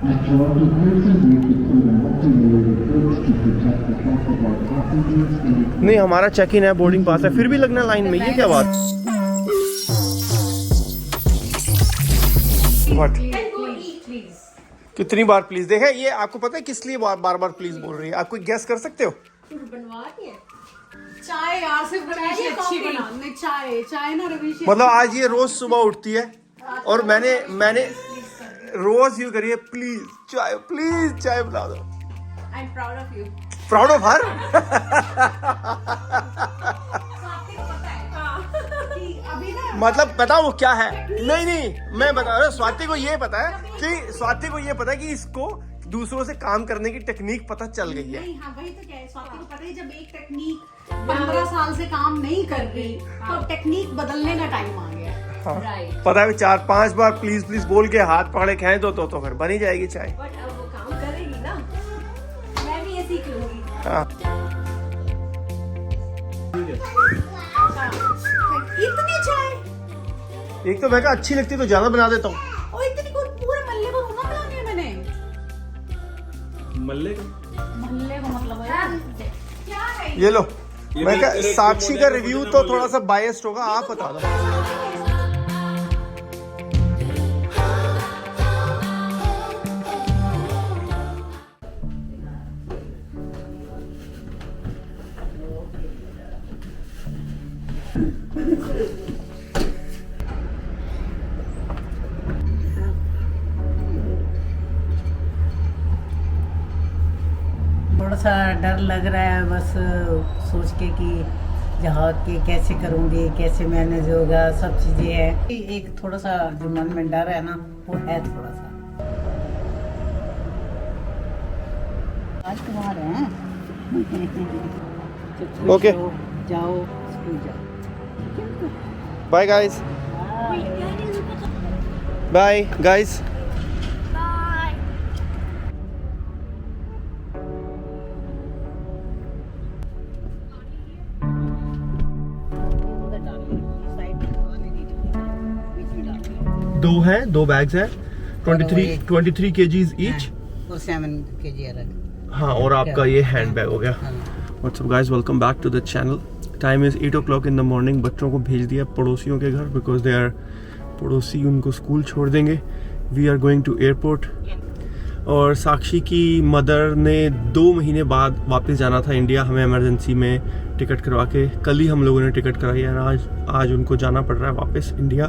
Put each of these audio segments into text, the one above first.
Majority persons may include a multi-layered approach to protect the health of our passengers and नहीं, हमारा check in है, boarding pass है, फिर भी लगना लाइन में, ये क्या बात? What? कितनी बार प्लीज? देखे, ये आपको पता है किस लिए बार बार प्लीज बोल रही है? आप कोई गैस कर सकते हो? चाय यार सिर्फ रवीश अच्छी बनाने चाय ना रवीश मतलब आज ये रोज सुबह उठती है और मैंने रोज यूं करिए, प्लीज चाय बना दो। I am proud of you. Proud of her? मतलब पता वो क्या है? नहीं, मैं बता रहा हूँ, स्वाति को ये पता है कि इसको दूसरों से काम करने की टेक्निक पता चल गई है। नहीं, हाँ, वही तो क्या है, स्वाति को पता है जब एक टेक्निक 15 साल से काम नहीं कर रही तो टेक्निक बदलने का टाइम आ गया। हाँ, पता है 4-5 बार प्लीज बोल के हाथ पकड़े खाए तो फिर बनी जाएगी चाय। बट अब वो काम करेगी ना, मैं भी ये सीख लूंगी। हाँ। इतनी चाय एक तो मैं कहा अच्छी लगती तो ज्यादा बना देता हूँ। और इतनी को पूरे मल्ले को घुमा बना दिया मैंने। मल्ले को मतलब है क्या है? ये लो, मैं कहा साक्षी का रिव्यू तो थोड़ा सा बायस्ड होगा, आप बता दो। थोड़ा सा डर लग रहा है बस सोच के कि जहाँ के कैसे करूँगी, कैसे मैनेज होगा, सब चीज़ें हैं। एक थोड़ा सा जो मन में डर है ना, वो है थोड़ा सा। आज तुम्हारे हैं। ओके, जाओ स्कूल जाओ। Bye guys. Bye guys. दो बैग्स हैं, 23 kgs ईच और 7 kg अलग। हाँ, और आपका ये हैंड बैग हो गया। What's up guys, welcome back to the channel. Time is 8 o'clock in the morning. बच्चों को भेज दिया पड़ोसियों के घर, बिकॉज दे आर पड़ोसी उनको स्कूल छोड़ देंगे। We are going to airport. और साक्षी की मदर ने 2 महीने बाद वापस जाना था इंडिया, हमें इमरजेंसी में टिकट करवा के। कल ही हम लोगों ने टिकट कराई है, आज उनको जाना पड़ रहा है वापस इंडिया।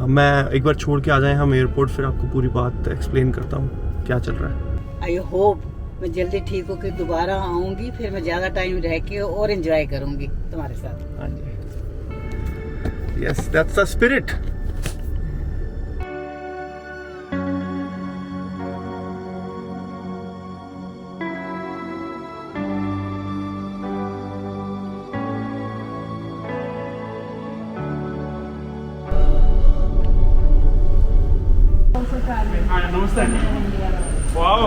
मैं एक बार छोड़ के आ जाए हम एयरपोर्ट, फिर आपको पूरी बात एक्सप्लेन करता हूँ क्या चल रहा है। आई होप मैं जल्दी ठीक होकर दोबारा आऊंगी, फिर मैं ज्यादा टाइम रह के और एंजॉय करूंगी तुम्हारे साथ। हाँ जी, yes, that's the spirit. Wow,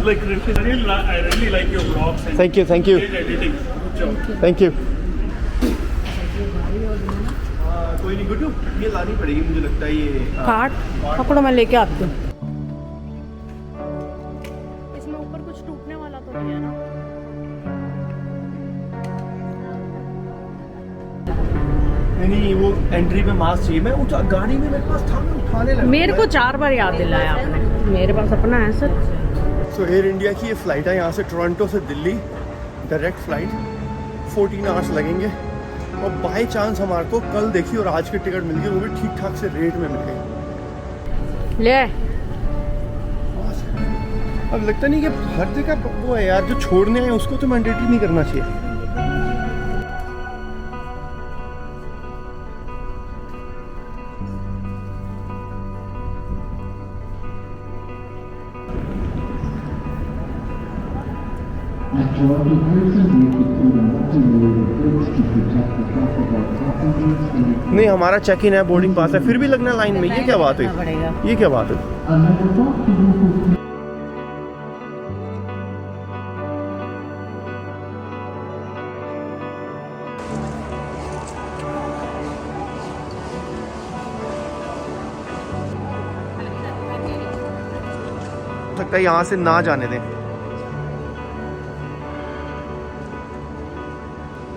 like I really like your vlogs and Thank you. great editing. Good job. Thank you. कोई नहीं गुड्डू, ये लानी पड़ेगी मुझे लगता है। ये काट पकड़ो, मैं लेके आती हूँ। इसमें ऊपर कुछ टूटने वाला तो नहीं है ना? नहीं, वो एंट्री पे मास्क चाहिए। मैं गाड़ी में मेरे पास था, मैं उठाने लगा। मेरे को 4 बार याद दिलाया आपने। मेरे पास अपना है सर। सो एयर इंडिया की ये फ्लाइट है यहाँ से टोरंटो से दिल्ली, डायरेक्ट फ्लाइट। 14 आवर्स लगेंगे। और बाय चांस हमारे को कल देखी और आज की टिकट मिल गई, वो भी ठीक ठाक से रेट में मिल गई। ले अब लगता नहीं कि हर जगह वो है यार, जो छोड़ने आए उसको तो मैंडेटरी नहीं करना चाहिए। majority persons may include a multi-layered approach to protect the health of our passengers and नहीं, हमारा चेक इन है, बोर्डिंग पास है, फिर भी लगना लाइन में, ये क्या बात है? पड़ेगा। ये क्या बात है? another thought to you who सकता है यहाँ से ना जाने दें।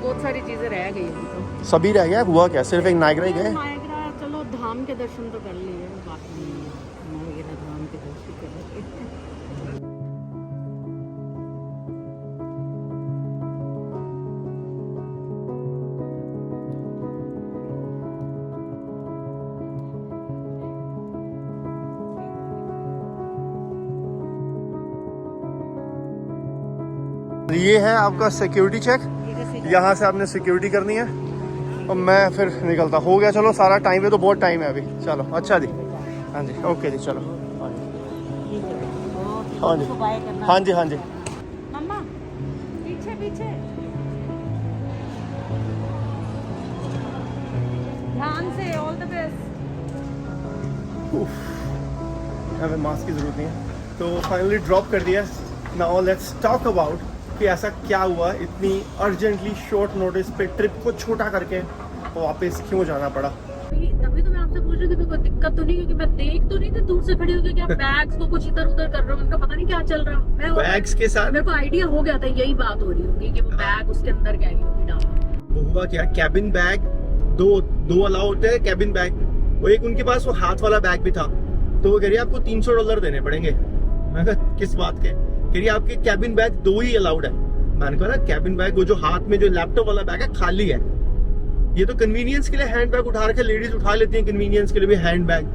बहुत सारी चीजें रह गई अभी तो। सभी रह गया, हुआ क्या? सिर्फ एक नायग्रा ही गए? नायग्रा चलो धाम के दर्शन तो कर लिए, बाकी नायग्रा धाम के दर्शन कर लिए। ये है आपका सिक्योरिटी चेक, यहाँ से आपने सिक्योरिटी करनी है और मैं फिर निकलता। हो गया, चलो सारा टाइम है तो बहुत टाइम है अभी। चलो अच्छा जी, हाँ जी, ओके जी, चलो हाँ जी हाँ जी हाँ जी। मम्मा पीछे पीछे ध्यान से, ऑल द बेस्ट। हमें मास्क की ज़रूरत नहीं है, तो फाइनली ड्रॉप कर दिया। नाउ लेट्स टॉक अबाउट कि ऐसा क्या हुआ, इतनी अर्जेंटली शॉर्ट नोटिस पे ट्रिप को छोटा करके वापस क्यों जाना पड़ा। तभी तो मैं आपसे पूछ रही थी, कोई दिक्कत तो नहीं, क्योंकि मैं देख तो नहीं थी, दूर से खड़ी होकर कि आप बैग्स को कुछ इधर उधर कर रहे हो, उनका पता नहीं क्या चल रहा। मैं बैग्स के साथ मेरे को आइडिया हो गया था यही बात हो रही होगी कि वो बैग उसके अंदर क्या होगी डाला। वो हुआ क्या, कैबिन बैग दो अलाउ होते हैं कैबिन बैग, वो एक उनके पास वो हाथ वाला बैग भी था, तो वो कह रही है आपको $300 देने पड़ेंगे। मैं कहा किस बात के? कह रही है आपके कैबिन बैग 2 ही अलाउड है। मैंने कहा ना कैबिन बैग वो जो हाथ में जो लैपटॉप वाला बैग है खाली है, ये तो कन्वीनियंस के लिए हैंड बैग उठा रखे, लेडीज उठा लेती हैं कन्वीनियंस के लिए भी हैंड बैग।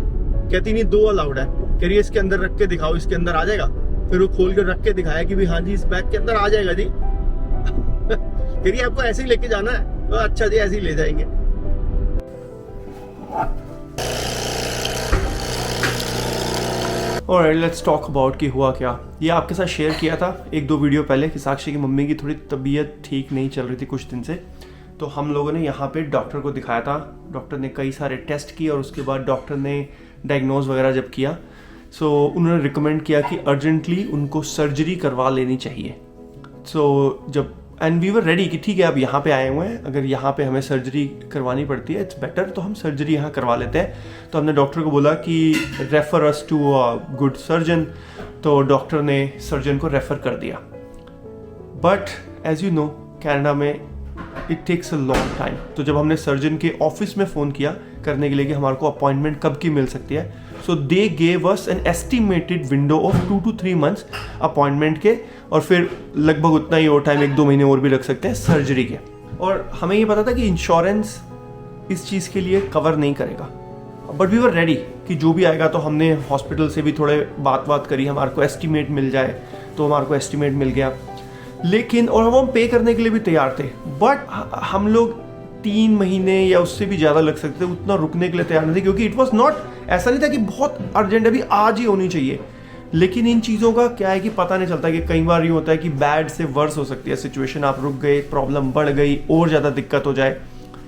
कहती नहीं 2 अलाउड है। कह रही है इसके अंदर रख के दिखाओ, इसके अंदर आ जाएगा। फिर वो खोल कर रख के दिखाया कि भी हाँ जी इस बैग के अंदर आ जाएगा जी। कह रही है आपको ऐसे ही लेके जाना है, तो अच्छा जी ऐसे ही ले जाएंगे। और लेट्स टॉक अबाउट कि हुआ क्या। ये आपके साथ शेयर किया था 1-2 वीडियो पहले कि साक्षी की मम्मी की थोड़ी तबीयत ठीक नहीं चल रही थी कुछ दिन से, तो हम लोगों ने यहाँ पे डॉक्टर को दिखाया था। डॉक्टर ने कई सारे टेस्ट किए और उसके बाद डॉक्टर ने डायग्नोज वगैरह जब किया, सो उन्होंने रिकमेंड किया कि अर्जेंटली उनको सर्जरी करवा लेनी चाहिए। सो जब एंड वी वर रेडी कि ठीक है अब यहाँ पे आए हुए हैं, अगर यहाँ पे हमें सर्जरी करवानी पड़ती है इट्स बेटर, तो हम सर्जरी यहाँ करवा लेते हैं। तो हमने डॉक्टर को बोला कि refer us to a good surgeon, तो डॉक्टर ने सर्जन को रेफर कर दिया। But as you know Canada में it takes a long time. तो जब हमने सर्जन के ऑफिस में फ़ोन किया करने के लिए कि हमारे को अपॉइंटमेंट कब की मिल सकती है, so they gave us an estimated window of 2 to 3 months appointment के, और फिर लगभग उतना ही और टाइम 1-2 महीने और भी रख सकते हैं सर्जरी के। और हमें ये पता था कि इंश्योरेंस इस चीज़ के लिए कवर नहीं करेगा, बट वी वर रेडी कि जो भी आएगा। तो हमने हॉस्पिटल से भी थोड़े बात करी, हमारे को एस्टिमेट मिल जाए, तो हमारे को एस्टिमेट मिल गया। लेकिन और हम पे करने के लिए भी तैयार थे, बट हम लोग 3 महीने या उससे भी ज़्यादा लग सकते थे, उतना रुकने के लिए तैयार नहीं थे, क्योंकि इट वॉज नॉट, ऐसा नहीं था कि बहुत अर्जेंट अभी आज ही होनी चाहिए। लेकिन इन चीज़ों का क्या है कि पता नहीं चलता, कि कई बार ये होता है कि बैड से वर्स हो सकती है सिचुएशन, आप रुक गए, प्रॉब्लम बढ़ गई और ज़्यादा दिक्कत हो जाए।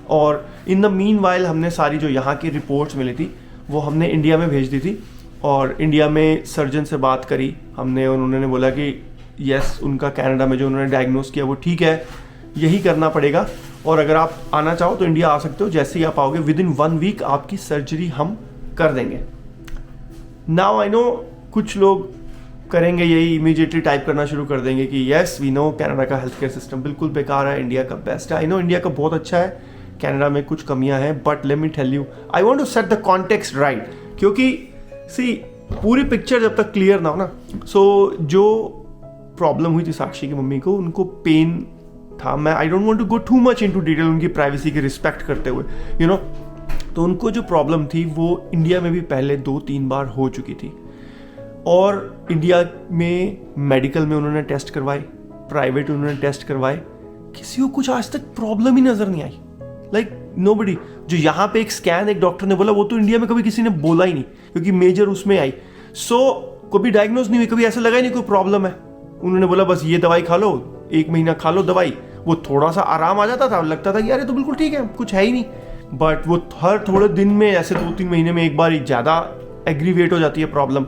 और इन द मीन वाइल हमने सारी जो यहाँ की रिपोर्ट्स मिली थी वो हमने इंडिया में भेज दी थी, और इंडिया में सर्जन से बात करी हमने, उन्होंने बोला कि यस उनका कनाडा में जो उन्होंने डायग्नोस किया वो ठीक है, यही करना पड़ेगा, और अगर आप आना चाहो तो इंडिया आ सकते हो, जैसे ही आप आओगे विदिन 1 week आपकी सर्जरी हम कर देंगे। नाउ आई नो कुछ लोग करेंगे यही, इमीडिएटली टाइप करना शुरू कर देंगे कि यस वी नो कनाडा का हेल्थ केयर सिस्टम बिल्कुल बेकार है, इंडिया का बेस्ट है। आई नो इंडिया का बहुत अच्छा है, कनाडा में कुछ कमियां हैं, but let me tell you I want to set the context right, क्योंकि सी पूरी पिक्चर जब तक क्लियर ना हो ना, सो जो प्रॉब्लम हुई थी साक्षी की मम्मी को, उनको पेन था, मैं I don't want to go too much into detail, उनकी प्राइवेसी की रिस्पेक्ट करते हुए यू नो, तो उनको जो प्रॉब्लम थी वो इंडिया में भी पहले 2-3 बार हो चुकी थी, और इंडिया में मेडिकल में उन्होंने टेस्ट करवाए, प्राइवेट उन्होंने टेस्ट करवाए, किसी को कुछ आज तक प्रॉब्लम ही नजर नहीं आई, लाइक नोबडी। जो यहाँ पे एक स्कैन एक डॉक्टर ने बोला वो तो इंडिया में कभी किसी ने बोला ही नहीं, क्योंकि मेजर उसमें आई, सो कभी डायग्नोज नहीं हुई, कभी ऐसा लगा ही नहीं कोई प्रॉब्लम है। उन्होंने बोला बस ये दवाई खा लो, 1 महीना खा लो दवाई, वो थोड़ा सा आराम आ जाता था, लगता था कि यार ये तो बिल्कुल ठीक है, कुछ है ही नहीं, बट वो हर थोड़े दिन में ऐसे 2-3 महीने में एक बार ज़्यादा एग्रीवेट हो जाती है प्रॉब्लम।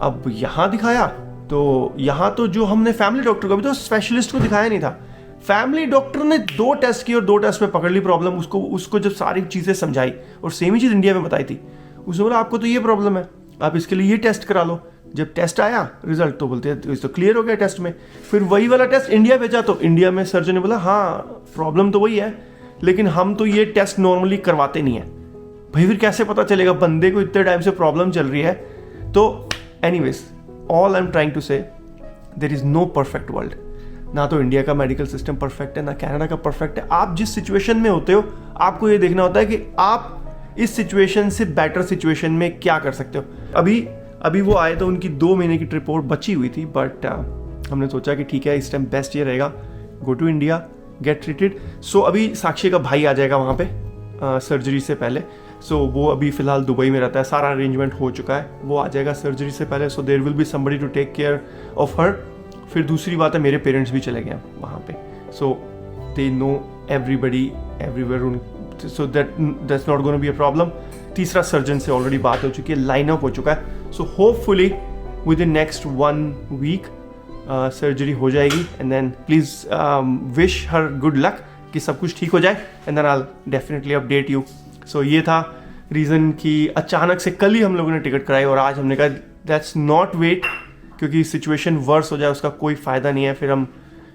अब यहाँ दिखाया तो यहाँ तो जो हमने फैमिली डॉक्टर को, अभी तो स्पेशलिस्ट को दिखाया नहीं था, फैमिली डॉक्टर ने 2 टेस्ट किए और 2 टेस्ट में पकड़ ली प्रॉब्लम। उसको जब सारी चीज़ें समझाई और सेम ही चीज़ इंडिया में बताई थी, उसने बोला आपको तो ये प्रॉब्लम है, आप इसके लिए ये टेस्ट करा लो, जब टेस्ट आया रिजल्ट तो बोलते हैं तो क्लियर हो गया टेस्ट में। फिर वही वाला टेस्ट इंडिया भेजा तो इंडिया में सर्जन ने बोला हाँ प्रॉब्लम तो वही है, लेकिन हम तो ये टेस्ट नॉर्मली करवाते नहीं है। भाई फिर कैसे पता चलेगा बंदे को इतने टाइम से प्रॉब्लम चल रही है। तो anyways all I am trying to say there is no perfect world. ना तो इंडिया का मेडिकल सिस्टम परफेक्ट है, ना कनाडा का परफेक्ट है। आप जिस सिचुएशन में होते हो आपको ये देखना होता है कि आप इस सिचुएशन से बेटर सिचुएशन में क्या कर सकते हो। अभी वो आए तो उनकी 2 महीने की रिपोर्ट बची हुई थी, बट हमने सोचा कि ठीक है इस टाइम बेस्ट ये रहेगा go to India get treated. So अभी साक्षी का भाई आ जाएगा वहाँ पे सर्जरी से पहले। सो वो अभी फ़िलहाल दुबई में रहता है, सारा अरेंजमेंट हो चुका है, वो आ जाएगा सर्जरी से पहले। So there will be somebody to take care of her. फिर दूसरी बात है मेरे पेरेंट्स भी चले गए वहाँ पे, so they know everybody everywhere, so that's not gonna be a problem. तीसरा सर्जन से ऑलरेडी बात हो चुकी है, लाइन अप हो चुका है। So hopefully within next 1 week surgery हो जाएगी and then please wish her good luck कि सब कुछ ठीक हो जाए and then I definitely update you. So ये था रीज़न कि अचानक से कल ही हम लोगों ने टिकट कराई और आज हमने कहा दैट्स नॉट वेट, क्योंकि सिचुएशन वर्स हो जाए उसका कोई फ़ायदा नहीं है। फिर हम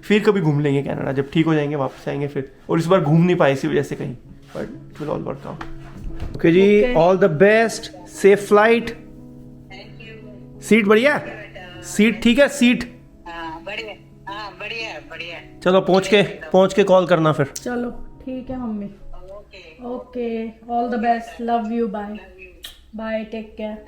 फिर कभी घूम लेंगे कनाडा, जब ठीक हो जाएंगे वापस आएंगे फिर। और इस बार घूम नहीं पाए इसी वजह से कहीं, but it will all work out. Okay जी, all the best, safe flight. Seat बढ़िया, सीट ठीक है, सीट बढ़िया। चलो पहुंच के कॉल करना फिर। चलो ठीक है mummy, okay all the best, love you, bye bye, take care.